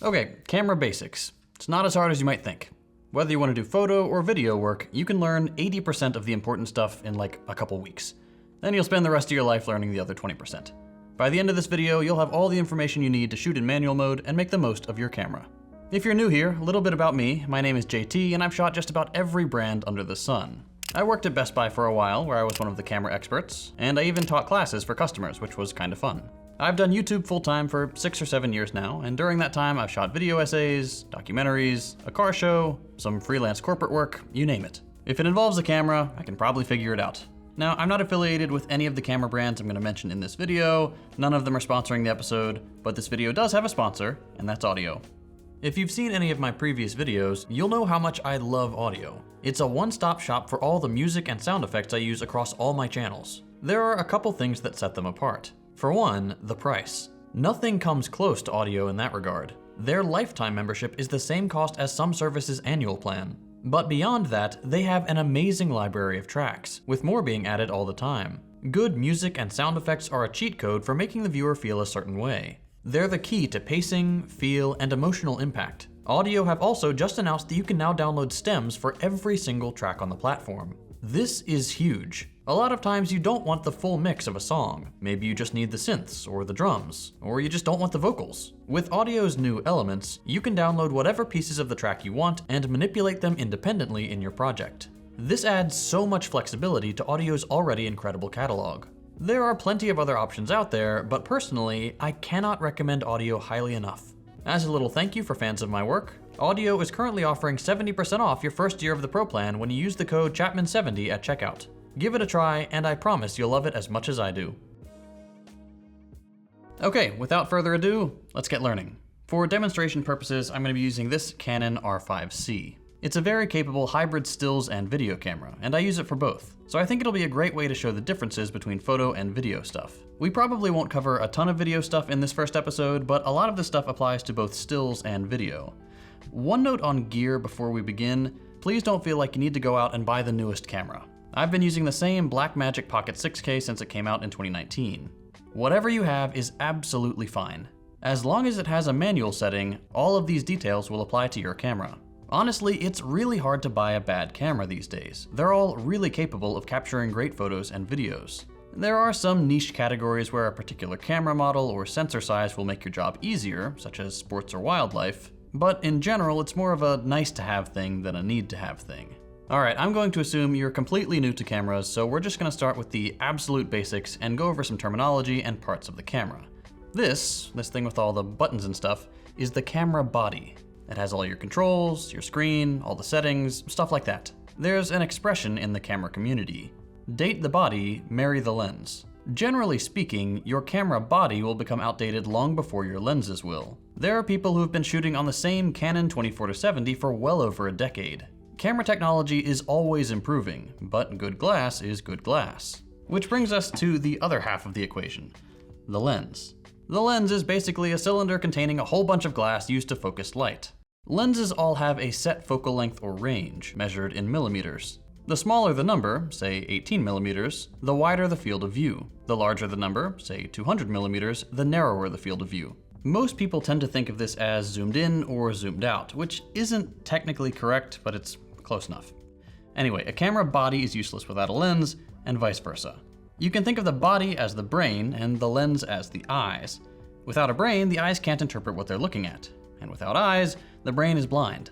Okay, camera basics. It's not as hard as you might think. Whether you want to do photo or video work, you can learn 80% of the important stuff in like a couple weeks. Then you'll spend the rest of your life learning the other 20%. By the end of this video, you'll have all the information you need to shoot in manual mode and make the most of your camera. If you're new here, a little bit about me. My name is JT and I've shot just about every brand under the sun. I worked at Best Buy for a while where I was one of the camera experts, and I even taught classes for customers, which was kind of fun. I've done YouTube full-time for 6 or 7 years now, and during that time I've shot video essays, documentaries, a car show, some freelance corporate work, you name it. If it involves a camera, I can probably figure it out. Now, I'm not affiliated with any of the camera brands I'm going to mention in this video. None of them are sponsoring the episode, but this video does have a sponsor, and that's audio. If you've seen any of my previous videos, you'll know how much I love audio. It's a one-stop shop for all the music and sound effects I use across all my channels. There are a couple things that set them apart. For one, the price. Nothing comes close to audio in that regard. Their lifetime membership is the same cost as some services' annual plan. But beyond that, they have an amazing library of tracks, with more being added all the time. Good music and sound effects are a cheat code for making the viewer feel a certain way. They're the key to pacing, feel, and emotional impact. Audio have also just announced that you can now download stems for every single track on the platform. This is huge. A lot of times you don't want the full mix of a song. Maybe you just need the synths or the drums, or you just don't want the vocals. With audio's new elements, you can download whatever pieces of the track you want and manipulate them independently in your project. This adds so much flexibility to audio's already incredible catalog. There are plenty of other options out there, but personally, I cannot recommend audio highly enough. As a little thank you for fans of my work, Audio is currently offering 70% off your first year of the Pro plan when you use the code Chapman70 at checkout. Give it a try, and I promise you'll love it as much as I do. Okay, without further ado, let's get learning. For demonstration purposes, I'm going to be using this Canon R5C. It's a very capable hybrid stills and video camera, and I use it for both, so I think it'll be a great way to show the differences between photo and video stuff. We probably won't cover a ton of video stuff in this first episode, but a lot of this stuff applies to both stills and video. One note on gear before we begin, please don't feel like you need to go out and buy the newest camera. I've been using the same Blackmagic Pocket 6K since it came out in 2019. Whatever you have is absolutely fine. As long as it has a manual setting, all of these details will apply to your camera. Honestly, it's really hard to buy a bad camera these days. They're all really capable of capturing great photos and videos. There are some niche categories where a particular camera model or sensor size will make your job easier, such as sports or wildlife, but in general, it's more of a nice-to-have thing than a need-to-have thing. Alright, I'm going to assume you're completely new to cameras, so we're just going to start with the absolute basics and go over some terminology and parts of the camera. This thing with all the buttons and stuff, is the camera body. It has all your controls, your screen, all the settings, stuff like that. There's an expression in the camera community: date the body, marry the lens. Generally speaking, your camera body will become outdated long before your lenses will. There are people who have been shooting on the same Canon 24-70 for well over a decade. Camera technology is always improving, but good glass is good glass. Which brings us to the other half of the equation, the lens. The lens is basically a cylinder containing a whole bunch of glass used to focus light. Lenses all have a set focal length or range, measured in millimeters. The smaller the number, say 18 millimeters, the wider the field of view. The larger the number, say 200 millimeters, the narrower the field of view. Most people tend to think of this as zoomed in or zoomed out, which isn't technically correct, but it's close enough. Anyway, a camera body is useless without a lens, and vice versa. You can think of the body as the brain and the lens as the eyes. Without a brain, the eyes can't interpret what they're looking at, and without eyes, the brain is blind.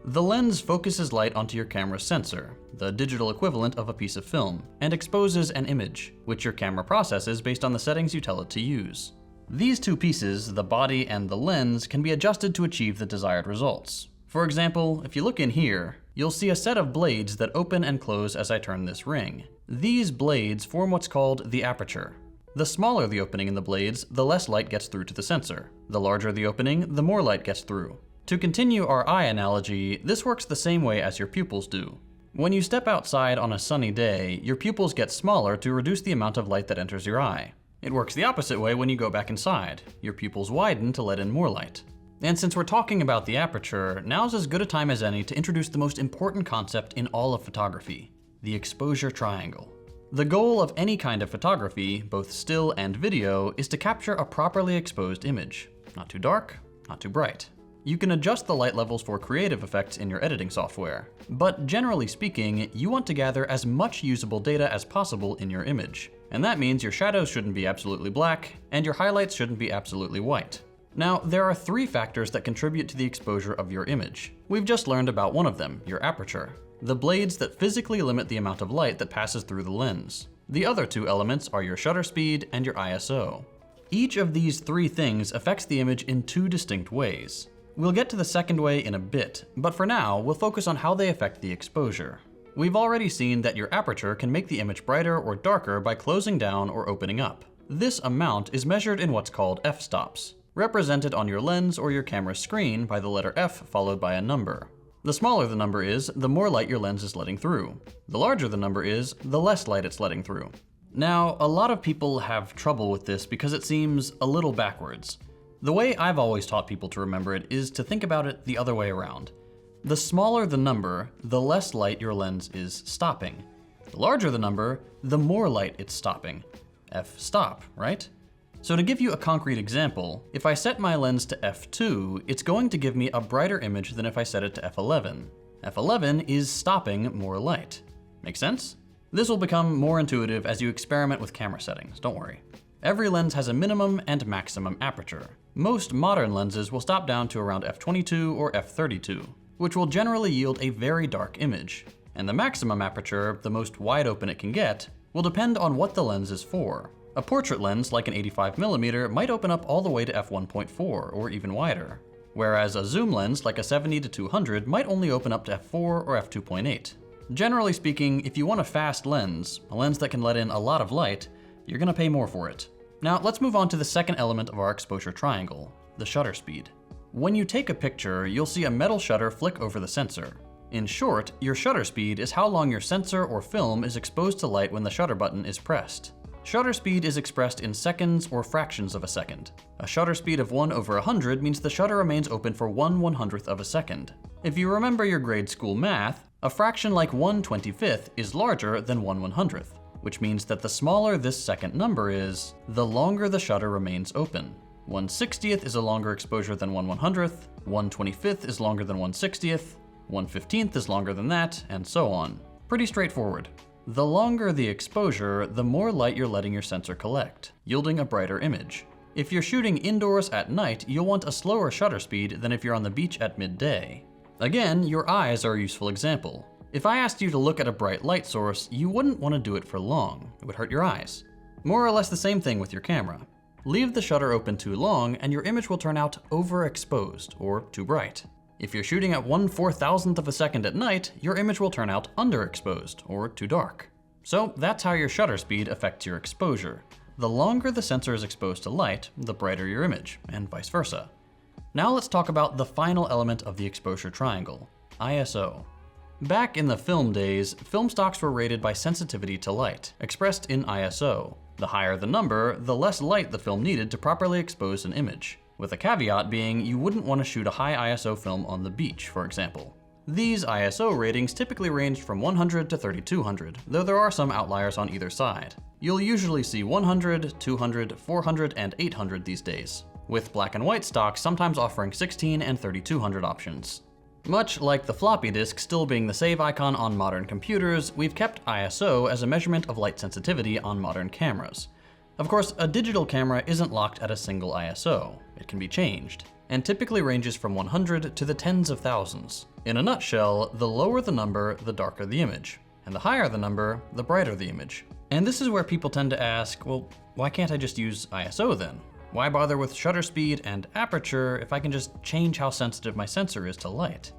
The lens focuses light onto your camera's sensor, the digital equivalent of a piece of film, and exposes an image, which your camera processes based on the settings you tell it to use. These two pieces, the body and the lens, can be adjusted to achieve the desired results. For example, if you look in here, you'll see a set of blades that open and close as I turn this ring. These blades form what's called the aperture. The smaller the opening in the blades, the less light gets through to the sensor. The larger the opening, the more light gets through. To continue our eye analogy, this works the same way as your pupils do. When you step outside on a sunny day, your pupils get smaller to reduce the amount of light that enters your eye. It works the opposite way when you go back inside. Your pupils widen to let in more light. And since we're talking about the aperture, now's as good a time as any to introduce the most important concept in all of photography: the exposure triangle. The goal of any kind of photography, both still and video, is to capture a properly exposed image. Not too dark, not too bright. You can adjust the light levels for creative effects in your editing software, but generally speaking, you want to gather as much usable data as possible in your image. And that means your shadows shouldn't be absolutely black, and your highlights shouldn't be absolutely white. Now, there are 3 factors that contribute to the exposure of your image. We've just learned about one of them, your aperture, the blades that physically limit the amount of light that passes through the lens. The other 2 elements are your shutter speed and your ISO. Each of these 3 things affects the image in 2 distinct ways. We'll get to the second way in a bit, but for now, we'll focus on how they affect the exposure. We've already seen that your aperture can make the image brighter or darker by closing down or opening up. This amount is measured in what's called f-stops, represented on your lens or your camera's screen by the letter F followed by a number. The smaller the number is, the more light your lens is letting through. The larger the number is, the less light it's letting through. Now, a lot of people have trouble with this because it seems a little backwards. The way I've always taught people to remember it is to think about it the other way around. The smaller the number, the less light your lens is stopping. The larger the number, the more light it's stopping. F-stop, right? So to give you a concrete example, if I set my lens to f2, it's going to give me a brighter image than if I set it to f11. f11 is stopping more light. Make sense? This will become more intuitive as you experiment with camera settings, don't worry. Every lens has a minimum and maximum aperture. Most modern lenses will stop down to around f22 or f32, which will generally yield a very dark image. And the maximum aperture, the most wide open it can get, will depend on what the lens is for. A portrait lens like an 85mm might open up all the way to f1.4 or even wider, whereas a zoom lens like a 70-200 might only open up to f4 or f2.8. Generally speaking, if you want a fast lens, a lens that can let in a lot of light, you're gonna pay more for it. Now let's move on to the second element of our exposure triangle, the shutter speed. When you take a picture, you'll see a metal shutter flick over the sensor. In short, your shutter speed is how long your sensor or film is exposed to light when the shutter button is pressed. Shutter speed is expressed in seconds or fractions of a second. A shutter speed of 1/100 means the shutter remains open for 1/100th of a second. If you remember your grade school math, a fraction like 1/25th is larger than 1/100th, which means that the smaller this second number is, the longer the shutter remains open. 1/60th is a longer exposure than 1/100th, 1/25th is longer than 1/60th, 1/15th is longer than that, and so on. Pretty straightforward. The longer the exposure, the more light you're letting your sensor collect, yielding a brighter image. If you're shooting indoors at night, you'll want a slower shutter speed than if you're on the beach at midday. Again, your eyes are a useful example. If I asked you to look at a bright light source, you wouldn't want to do it for long. It would hurt your eyes. More or less the same thing with your camera. Leave the shutter open too long and your image will turn out overexposed or too bright. If you're shooting at 1/4000th of a second at night, your image will turn out underexposed or too dark. So that's how your shutter speed affects your exposure. The longer the sensor is exposed to light, the brighter your image, and vice versa. Now let's talk about the final element of the exposure triangle, ISO. Back in the film days, film stocks were rated by sensitivity to light, expressed in ISO. The higher the number, the less light the film needed to properly expose an image, with a caveat being you wouldn't want to shoot a high ISO film on the beach, for example. These ISO ratings typically ranged from 100 to 3200, though there are some outliers on either side. You'll usually see 100, 200, 400, and 800 these days, with black and white stocks sometimes offering 16 and 3200 options. Much like the floppy disk still being the save icon on modern computers, we've kept ISO as a measurement of light sensitivity on modern cameras. Of course, a digital camera isn't locked at a single ISO. It can be changed, and typically ranges from 100 to the tens of thousands. In a nutshell, the lower the number, the darker the image, and the higher the number, the brighter the image. And this is where people tend to ask, well, why can't I just use ISO then? Why bother with shutter speed and aperture if I can just change how sensitive my sensor is to light?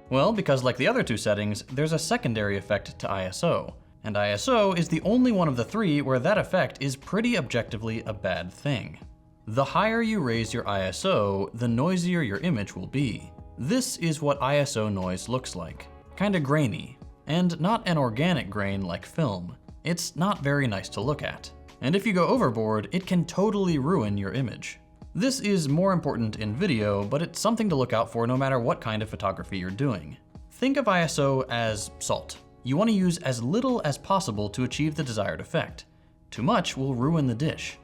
Well, because like the other two settings, there's a secondary effect to ISO. And ISO is the only one of the three where that effect is pretty objectively a bad thing. The higher you raise your ISO, the noisier your image will be. This is what ISO noise looks like. Kinda grainy, and not an organic grain like film. It's not very nice to look at. And if you go overboard, it can totally ruin your image. This is more important in video, but it's something to look out for no matter what kind of photography you're doing. Think of ISO as salt. You want to use as little as possible to achieve the desired effect. Too much will ruin the dish.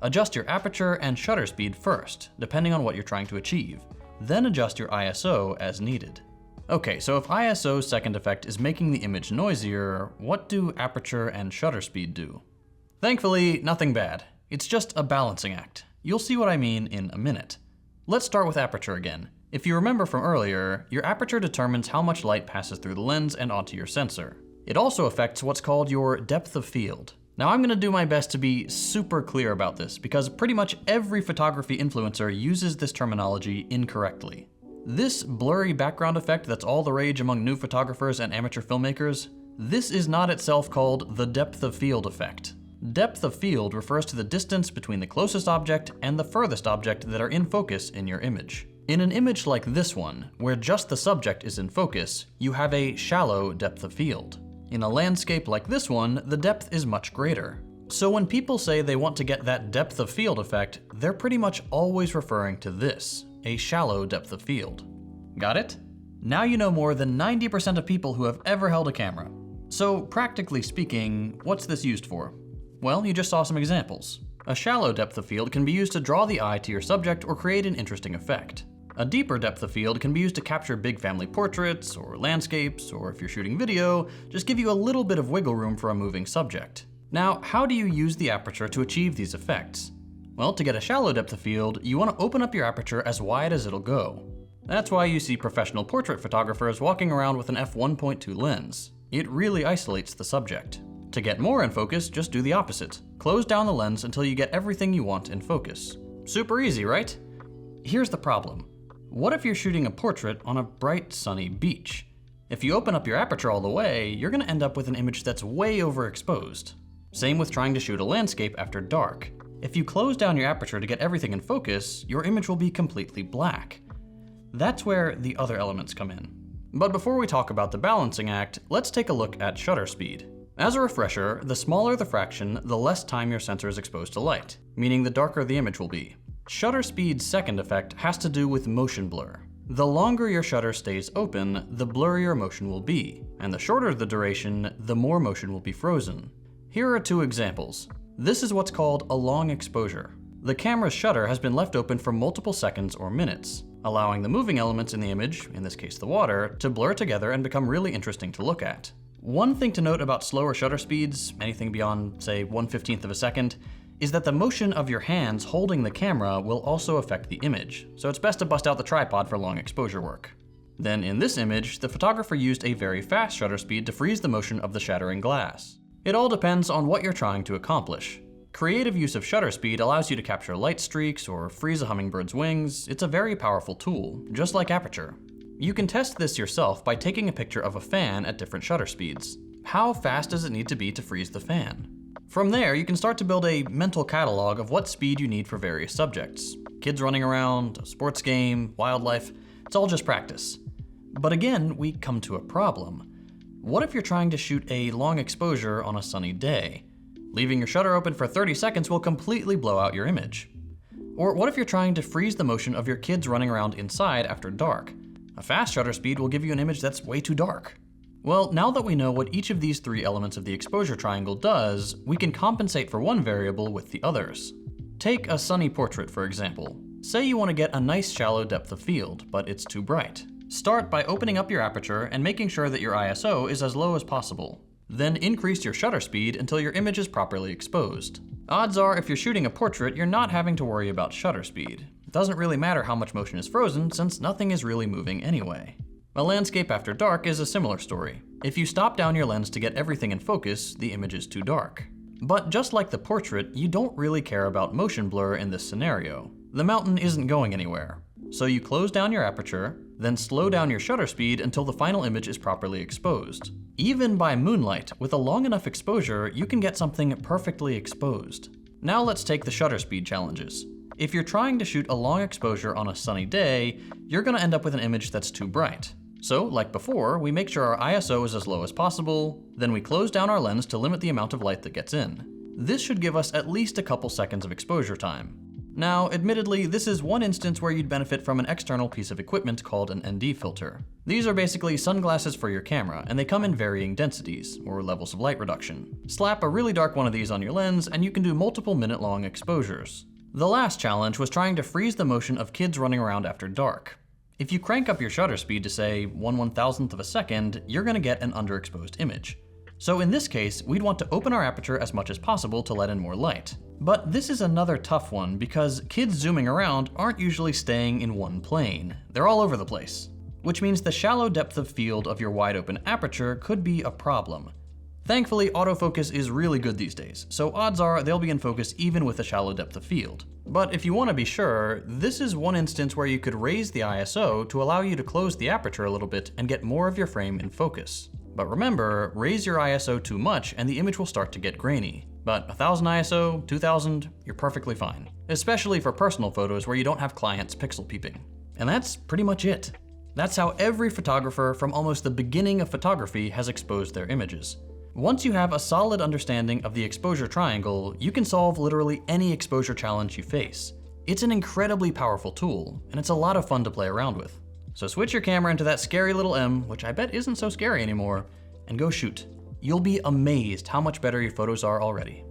Adjust your aperture and shutter speed first, depending on what you're trying to achieve. then adjust your ISO as needed. Okay, so if ISO's second effect is making the image noisier, what do aperture and shutter speed do? Thankfully, nothing bad. It's just a balancing act. You'll see what I mean in a minute. Let's start with aperture again. If you remember from earlier, your aperture determines how much light passes through the lens and onto your sensor. It also affects what's called your depth of field. Now I'm gonna do my best to be super clear about this because pretty much every photography influencer uses this terminology incorrectly. This blurry background effect that's all the rage among new photographers and amateur filmmakers, this is not itself called the depth of field effect. Depth of field refers to the distance between the closest object and the furthest object that are in focus in your image. In an image like this one, where just the subject is in focus, you have a shallow depth of field. In a landscape like this one, the depth is much greater. So when people say they want to get that depth of field effect, they're pretty much always referring to this, a shallow depth of field. Got it? Now you know more than 90% of people who have ever held a camera. So practically speaking, what's this used for? Well, you just saw some examples. A shallow depth of field can be used to draw the eye to your subject or create an interesting effect. A deeper depth of field can be used to capture big family portraits or landscapes, or if you're shooting video, just give you a little bit of wiggle room for a moving subject. Now, how do you use the aperture to achieve these effects? Well, to get a shallow depth of field, you want to open up your aperture as wide as it'll go. That's why you see professional portrait photographers walking around with an f1.2 lens. It really isolates the subject. To get more in focus, just do the opposite. Close down the lens until you get everything you want in focus. Super easy, right? Here's the problem. What if you're shooting a portrait on a bright, sunny beach? If you open up your aperture all the way, you're gonna end up with an image that's way overexposed. Same with trying to shoot a landscape after dark. If you close down your aperture to get everything in focus, your image will be completely black. That's where the other elements come in. But before we talk about the balancing act, let's take a look at shutter speed. As a refresher, the smaller the fraction, the less time your sensor is exposed to light, meaning the darker the image will be. Shutter speed's second effect has to do with motion blur. The longer your shutter stays open, the blurrier motion will be, and the shorter the duration, the more motion will be frozen. Here are two examples. This is what's called a long exposure. The camera's shutter has been left open for multiple seconds or minutes, allowing the moving elements in the image, in this case the water, to blur together and become really interesting to look at. One thing to note about slower shutter speeds, anything beyond, say, 1/15 of a second, is that the motion of your hands holding the camera will also affect the image, so it's best to bust out the tripod for long exposure work. Then in this image, the photographer used a very fast shutter speed to freeze the motion of the shattering glass. It all depends on what you're trying to accomplish. Creative use of shutter speed allows you to capture light streaks or freeze a hummingbird's wings. It's a very powerful tool, just like aperture. You can test this yourself by taking a picture of a fan at different shutter speeds. How fast does it need to be to freeze the fan? From there, you can start to build a mental catalog of what speed you need for various subjects. Kids running around, a sports game, wildlife, it's all just practice. But again, we come to a problem. What if you're trying to shoot a long exposure on a sunny day? Leaving your shutter open for 30 seconds will completely blow out your image. Or what if you're trying to freeze the motion of your kids running around inside after dark? A fast shutter speed will give you an image that's way too dark. Well, now that we know what each of these three elements of the exposure triangle does, we can compensate for one variable with the others. Take a sunny portrait, for example. Say you want to get a nice shallow depth of field, but it's too bright. Start by opening up your aperture and making sure that your ISO is as low as possible. Then increase your shutter speed until your image is properly exposed. Odds are, if you're shooting a portrait, you're not having to worry about shutter speed. It doesn't really matter how much motion is frozen, since nothing is really moving anyway. A landscape after dark is a similar story. If you stop down your lens to get everything in focus, the image is too dark. But just like the portrait, you don't really care about motion blur in this scenario. The mountain isn't going anywhere. So you close down your aperture, then slow down your shutter speed until the final image is properly exposed. Even by moonlight, with a long enough exposure, you can get something perfectly exposed. Now let's take the shutter speed challenges. If you're trying to shoot a long exposure on a sunny day, you're gonna end up with an image that's too bright. So, like before, we make sure our ISO is as low as possible, then we close down our lens to limit the amount of light that gets in. This should give us at least a couple seconds of exposure time. Now, admittedly, this is one instance where you'd benefit from an external piece of equipment called an ND filter. These are basically sunglasses for your camera, and they come in varying densities, or levels of light reduction. Slap a really dark one of these on your lens, and you can do multiple minute-long exposures. The last challenge was trying to freeze the motion of kids running around after dark. If you crank up your shutter speed to say 1/1000th of a second, you're gonna get an underexposed image. So in this case, we'd want to open our aperture as much as possible to let in more light. But this is another tough one because kids zooming around aren't usually staying in one plane. They're all over the place. Which means the shallow depth of field of your wide open aperture could be a problem. Thankfully, autofocus is really good these days, so odds are they'll be in focus even with a shallow depth of field. But if you want to be sure, this is one instance where you could raise the ISO to allow you to close the aperture a little bit and get more of your frame in focus. But remember, raise your ISO too much and the image will start to get grainy. But 1000 ISO, 2000, you're perfectly fine. Especially for personal photos where you don't have clients pixel peeping. And that's pretty much it. That's how every photographer from almost the beginning of photography has exposed their images. Once you have a solid understanding of the exposure triangle, you can solve literally any exposure challenge you face. It's an incredibly powerful tool, and it's a lot of fun to play around with. So switch your camera into that scary little M, which I bet isn't so scary anymore, and go shoot. You'll be amazed how much better your photos are already.